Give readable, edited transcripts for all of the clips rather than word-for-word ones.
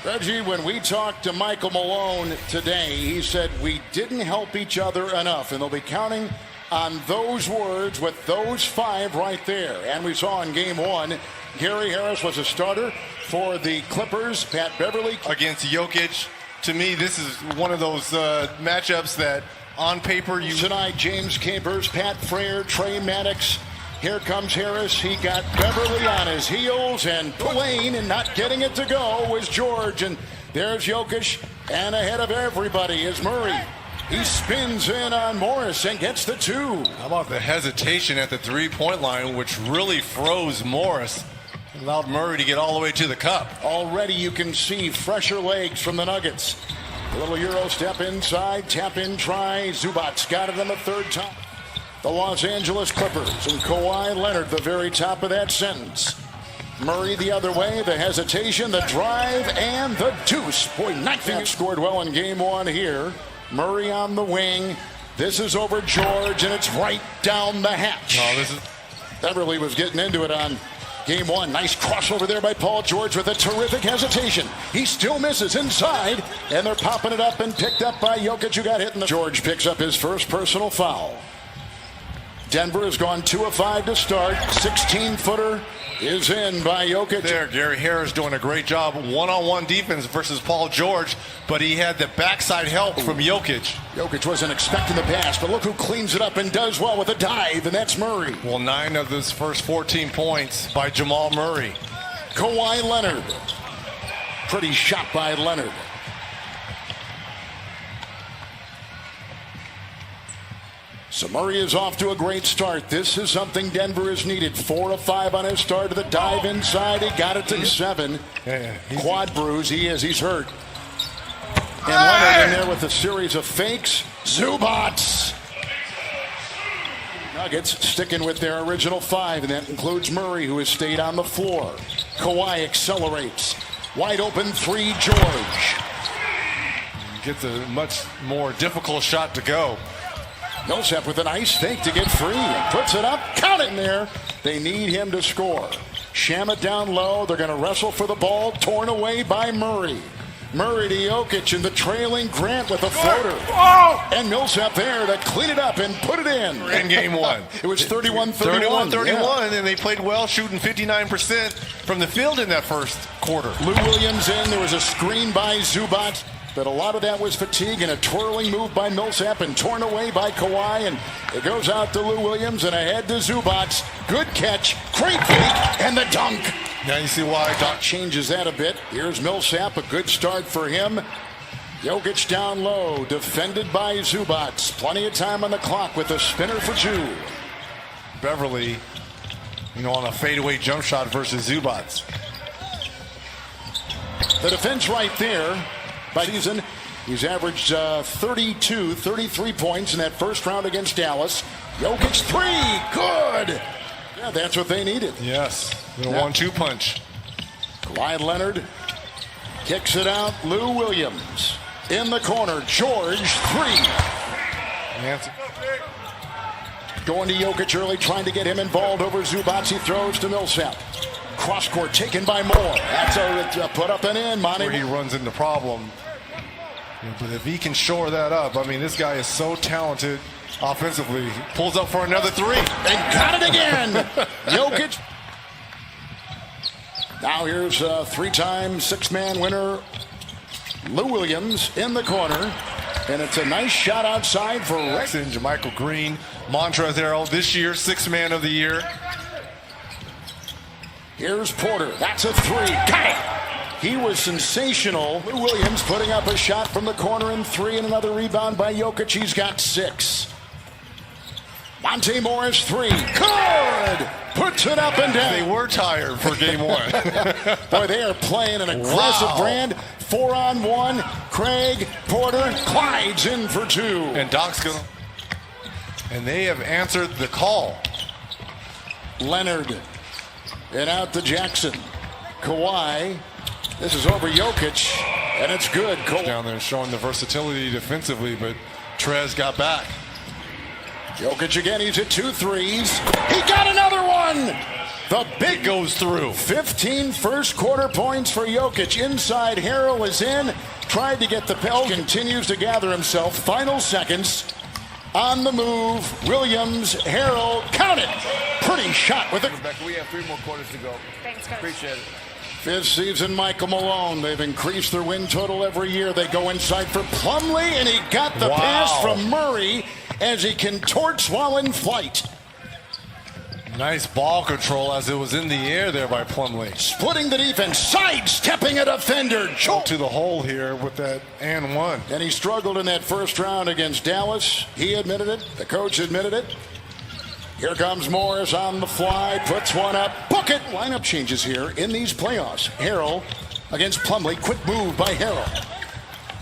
Reggie, when we talked to Michael Malone today, he said we didn't help each other enough, and they'll be counting on those words with those 5 right there. And we saw in game 1, Gary Harris was a starter for the Clippers. Pat Beverly against Jokic. To me, this is one of those matchups that on paper you... Tonight, James Capers, Pat Frayer, Trey Maddox. Here comes Harris. He got Beverly on his heels, and Tulane, and not getting it to go was George. And there's Jokic, and ahead of everybody is Murray. He spins in on Morris and gets the 2. How about the hesitation at the three-point line, which really froze Morris, allowed Murray to get all the way to the cup. Already you can see fresher legs from the Nuggets. A little Euro step inside, tap in, try. Zubac's got it on the 3rd time. The Los Angeles Clippers and Kawhi Leonard, the very top of that sentence. Murray the other way, the hesitation, the drive, and the deuce. Boy, knifing scored well in game 1 here. Murray on the wing. This is over George, and it's right down the hatch. Beverly was getting into it on game 1. Nice crossover there by Paul George with a terrific hesitation. He still misses inside, and they're popping it up and picked up by Jokic, who got hit in the... George picks up his first personal foul. Denver has gone 2 of 5 to start. 16-footer is in by Jokic. There, Gary Harris doing a great job. One-on-one defense versus Paul George, but he had the backside help from Jokic. Jokic wasn't expecting the pass, but look who cleans it up and does well with a dive, and that's Murray. Well, 9 of his first 14 points by Jamal Murray. Kawhi Leonard. Pretty shot by Leonard. So Murray is off to a great start. This is something Denver has needed. 4 of 5 on his start to the dive inside. He got it to 7. Quad bruise. He's hurt. And Leonard in there with a series of fakes. Zubats. Nuggets sticking with their original 5, and that includes Murray, who has stayed on the floor. Kawhi accelerates. Wide open 3, George. Gets a much more difficult shot to go. Millsap with a nice fake to get free. Puts it up. Count it in there. They need him to score. Shamet down low. They're going to wrestle for the ball. Torn away by Murray. Murray to Jokic and the trailing Grant with a floater. And Millsap there to clean it up and put it in. In game 1. It was 31-31. 31-31, and they played well, shooting 59% from the field in that first quarter. Lou Williams in. There was a screen by Zubac. But a lot of that was fatigue and a twirling move by Millsap and torn away by Kawhi. And it goes out to Lou Williams and ahead to Zubac. Good catch, great fake, and the dunk. Now you see why Doc changes that a bit. Here's Millsap, a good start for him. Jokic down low, defended by Zubac. Plenty of time on the clock with a spinner for 2. Beverly, on a fadeaway jump shot versus Zubac. The defense right there. By season, he's averaged 33 points in that first round against Dallas. Jokic 3, good. Yeah, that's what they needed. Yes, the 1-2 punch. Kawhi Leonard kicks it out. Lou Williams in the corner. George 3. Going to Jokic early, trying to get him involved over Zubac. He throws to Millsap. Cross court taken by Moore. That's a put up and in. Monty. Where he runs into problem. But if he can shore that up, this guy is so talented offensively. He pulls up for another 3. And got it again. Jokic. Now here's a 3-time 6-man winner, Lou Williams in the corner. And it's a nice shot outside for Rex. And JaMychal Green, Montrezl this year, 6th man of the year. Here's Porter. That's a 3. Got it. He was sensational. Lou Williams putting up a shot from the corner in 3 and another rebound by Jokic. He's got 6. Monte Morris 3. Good. Puts it up and down. They were tired for game 1. Boy, they are playing an aggressive brand. 4-on-1. Craig, Porter, Clyde's in for 2. And Doc's going to... And they have answered the call. Leonard. And out to Jackson. Kawhi. This is over Jokic. And it's good. Down there showing the versatility defensively, but Trez got back. Jokic again. He's at 2 threes. He got another one. The big goes through. 15 first quarter points for Jokic. Inside, Harrell is in. Tried to get the pill. Continues to gather himself. Final seconds. On the move. Williams, Harrell, count it. Pretty shot with it. Rebecca, we have 3 more quarters to go. Thanks, Coach. Appreciate it. Fifth season, Michael Malone. They've increased their win total every year. They go inside for Plumlee, and he got the pass from Murray as he contorts while in flight. Nice ball control as it was in the air there by Plumlee. Splitting the defense, sidestepping a defender. To the hole here with that and one. And he struggled in that first round against Dallas. He admitted it. The coach admitted it. Here comes Morris on the fly, puts one up. Book it! Lineup changes here in these playoffs. Harrell against Plumlee. Quick move by Harrell.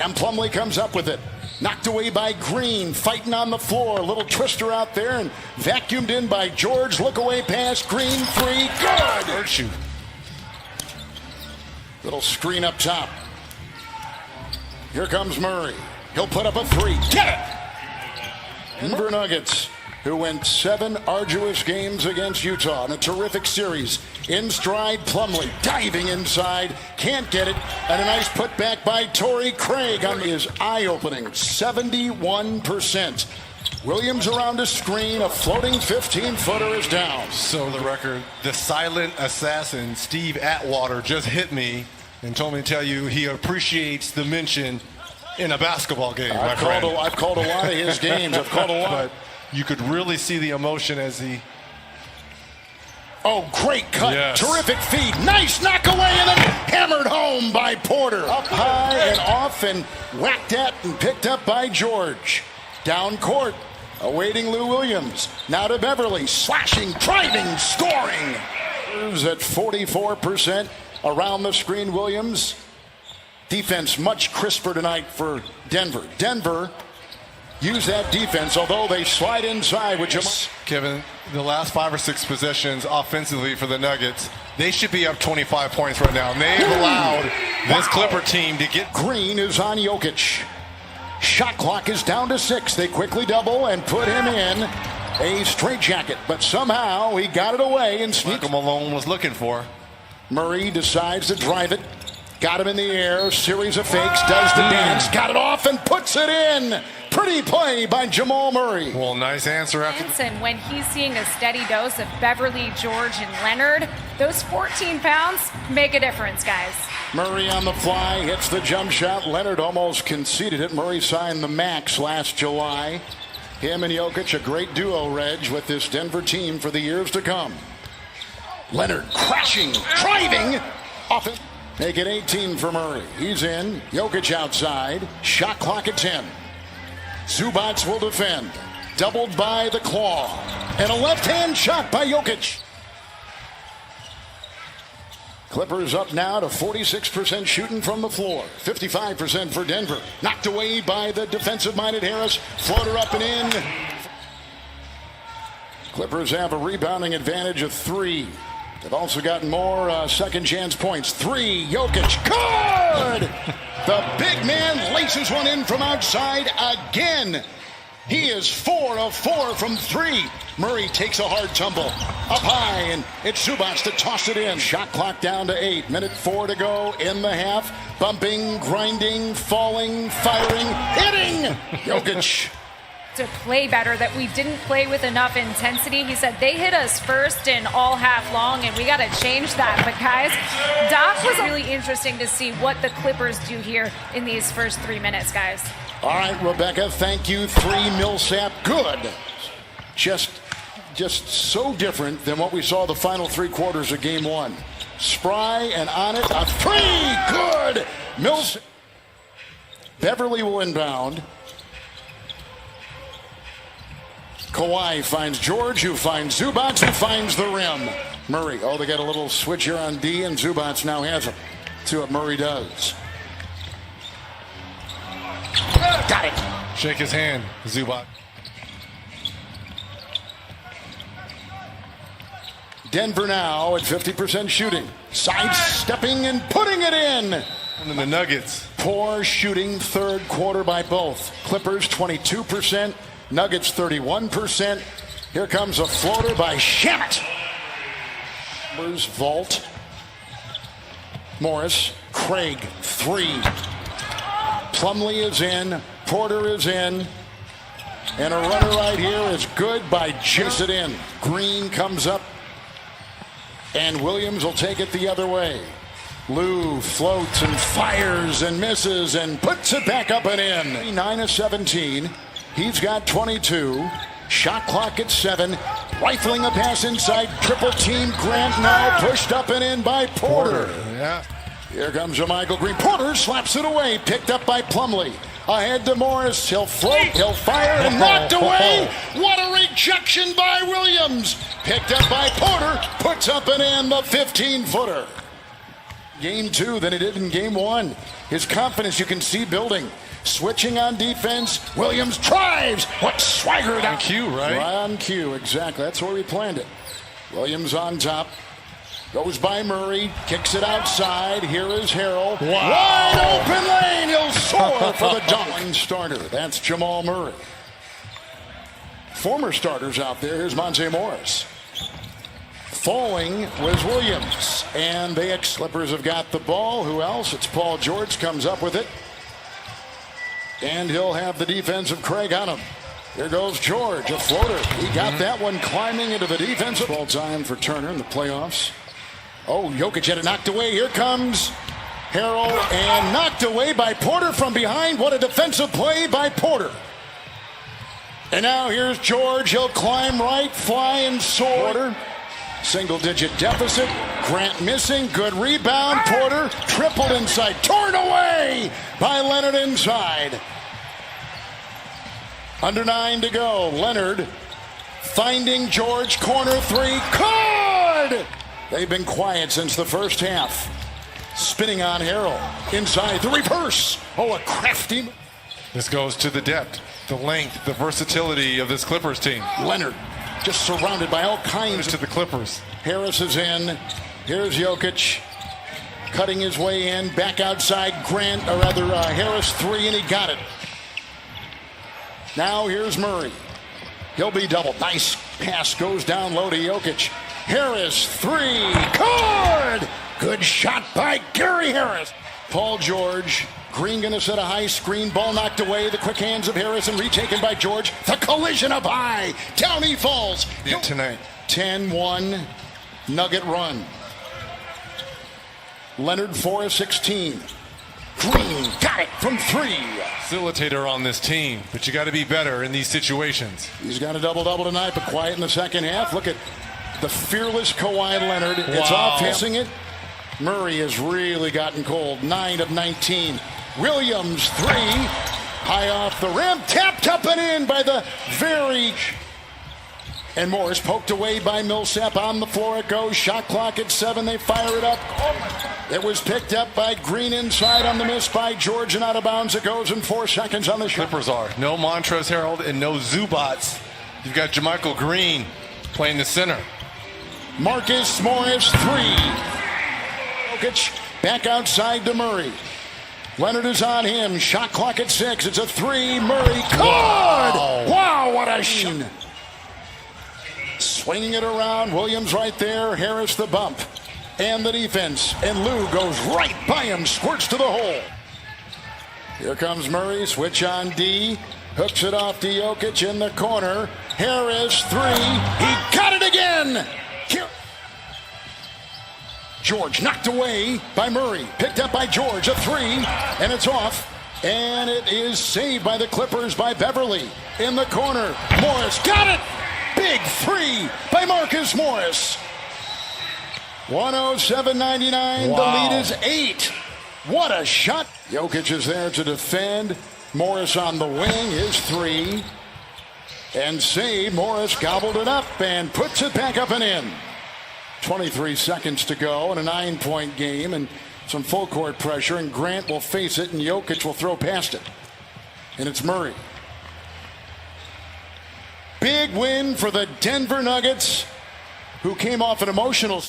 And Plumlee comes up with it. Knocked away by Green, fighting on the floor. A little twister out there and vacuumed in by George. Look away pass, Green, 3, good! Hurt you. Little screen up top. Here comes Murray. He'll put up a 3. Get it! Denver Nuggets, who went 7 arduous games against Utah in a terrific series. In stride, Plumlee diving inside, can't get it, and a nice putback by Torrey Craig is eye-opening, 71%. Williams around a screen, a floating 15-footer is down. So the record, the silent assassin, Steve Atwater, just hit me and told me to tell you he appreciates the mention in a basketball game, I've called a lot of his games. I've called a lot. But you could really see the emotion as he... Oh, great cut. Yes. Terrific feed. Nice knock away and then hammered home by Porter. Up high and off and whacked at and picked up by George. Down court, awaiting Lou Williams. Now to Beverly, slashing, driving, scoring. At 44% around the screen, Williams. Defense much crisper tonight for Denver. Denver use that defense, although they slide inside, which is... Kevin, the last 5 or 6 possessions offensively for the Nuggets, they should be up 25 points right now. And they've allowed this Clipper team to get... Green is on Jokic. Shot clock is down to 6. They quickly double and put him in a straitjacket, but somehow he got it away and sneaked. Michael Malone was looking for. Murray decides to drive it. Got him in the air, series of fakes, does the dance, got it off and puts it in. Pretty play by Jamal Murray. Well, nice answer after. And when he's seeing a steady dose of Beverly, George, and Leonard, those 14 pounds make a difference, guys. Murray on the fly, hits the jump shot. Leonard almost conceded it. Murray signed the max last July. Him and Jokic, a great duo, Reg, with this Denver team for the years to come. Leonard crashing, driving, off it. Make it 18 for Murray. He's in. Jokic outside. Shot clock at 10. Zubac will defend. Doubled by the claw. And a left-hand shot by Jokic. Clippers up now to 46% shooting from the floor. 55% for Denver. Knocked away by the defensive-minded Harris. Floater up and in. Clippers have a rebounding advantage of 3. They've also gotten more second chance points. 3, Jokic, good! The big man laces one in from outside again. He is 4 of 4 from 3. Murray takes a hard tumble. Up high, and it's Zubac to toss it in. Shot clock down to 8. Minute 4 to go in the half. Bumping, grinding, falling, firing, hitting! Jokic. To play better, that we didn't play with enough intensity. He said they hit us first and all half long, and we got to change that. But guys, Doc was really interesting to see what the Clippers do here in these first 3 minutes, guys. All right, Rebecca, thank you. 3, Millsap, good. Just so different than what we saw the final 3 quarters of game 1. Spry and on it, a 3, good. Millsap. Beverly will inbound. Kawhi finds George, who finds Zubac, who finds the rim. Murray, oh, they got a little switch here on D, and Zubac now has him. See what Murray does. Got it. Shake his hand, Zubac. Denver now at 50% shooting. Sidestepping and putting it in. And then the Nuggets. Poor shooting third quarter by both. Clippers 22%. Nuggets 31%. Here comes a floater by Shamet. Vault. Morris. Craig. 3. Plumlee is in. Porter is in. And a runner right here is good by Jason in. Green comes up. And Williams will take it the other way. Lou floats and fires and misses and puts it back up and in. 9 of 17. He's got 22. Shot clock at 7. Rifling a pass inside. Triple team. Grant now pushed up and in by Porter. Yeah. Here comes Jermichael Green. Porter slaps it away. Picked up by Plumlee. Ahead to Morris. He'll float. He'll fire and knocked away. What a rejection by Williams. Picked up by Porter. Puts up and in the 15-footer. Game 2 than he did in game 1. His confidence you can see building. Switching on defense. Williams drives. What swagger down. On cue, right? Right on cue, exactly. That's where we planned it. Williams on top. Goes by Murray. Kicks it outside. Here is Harrell. Wow. Wide open lane. He'll soar for the dunk. Starter. That's Jamal Murray. Former starters out there. Here's Monte Morris. Falling was Williams. And the ex-Clippers have got the ball. Who else? It's Paul George comes up with it. And he'll have the defensive Craig on him. Here goes George, a floater. He got that one climbing into the defensive. Ball time for Turner in the playoffs. Oh, Jokic had it knocked away. Here comes Harrell, and knocked away by Porter from behind. What a defensive play by Porter. And now here's George. He'll climb right, fly, and soar. Single-digit deficit. Grant missing. Good rebound. Porter tripled inside. Torn away by Leonard inside. Under 9 to go. Leonard finding George. Corner 3. Good! They've been quiet since the first half. Spinning on Harrell. Inside the reverse. Oh, a crafty. This goes to the depth, the length, the versatility of this Clippers team. Leonard just surrounded by all kinds. To the Clippers. Harris is in. Here's Jokic. Cutting his way in. Back outside. Harris 3, and he got it. Now here's Murray. He'll be doubled. Nice pass goes down low to Jokic. Harris 3. Good! Good shot by Gary Harris. Paul George. Green going to set a high screen. Ball knocked away. The quick hands of Harris and retaken by George. The collision up high. Down he falls. Tonight. 10-1 Nugget run. Leonard 4 of 16. Green got it from 3. Facilitator on this team, but you got to be better in these situations. He's got a double-double tonight, but quiet in the second half. Look at the fearless Kawhi Leonard. Wow. It's off missing it. Murray has really gotten cold. 9 of 19. Williams 3. High off the rim. Tapped up and in by the very... And Morris poked away by Millsap. On the floor it goes. Shot clock at 7. They fire it up. It was picked up by Green inside on the miss by George, and out of bounds it goes in 4 seconds on the shot. Clippers are. No Montrezl Harrell and no Zubats. You've got Jermichael Green playing the center. Marcus Morris 3. Jokic back outside to Murray. Leonard is on him. Shot clock at 6. It's a 3. Murray. Good! Wow, what a shot. Swinging it around. Williams right there. Harris the bump. And the defense. And Lou goes right by him. Squirts to the hole. Here comes Murray. Switch on D. Hooks it off to Jokic in the corner. Harris 3. He got it again. Here. George knocked away by Murray. Picked up by George. A 3. And it's off. And it is saved by the Clippers by Beverly. In the corner. Morris got it. Big 3 by Marcus Morris. 107-99. Wow. The lead is 8. What a shot. Jokic is there to defend. Morris on the wing. His 3. And save. Morris gobbled it up and puts it back up and in. 23 seconds to go in a 9-point game and some full court pressure, and Grant will face it and Jokic will throw past it. And it's Murray. Big win for the Denver Nuggets, who came off an emotional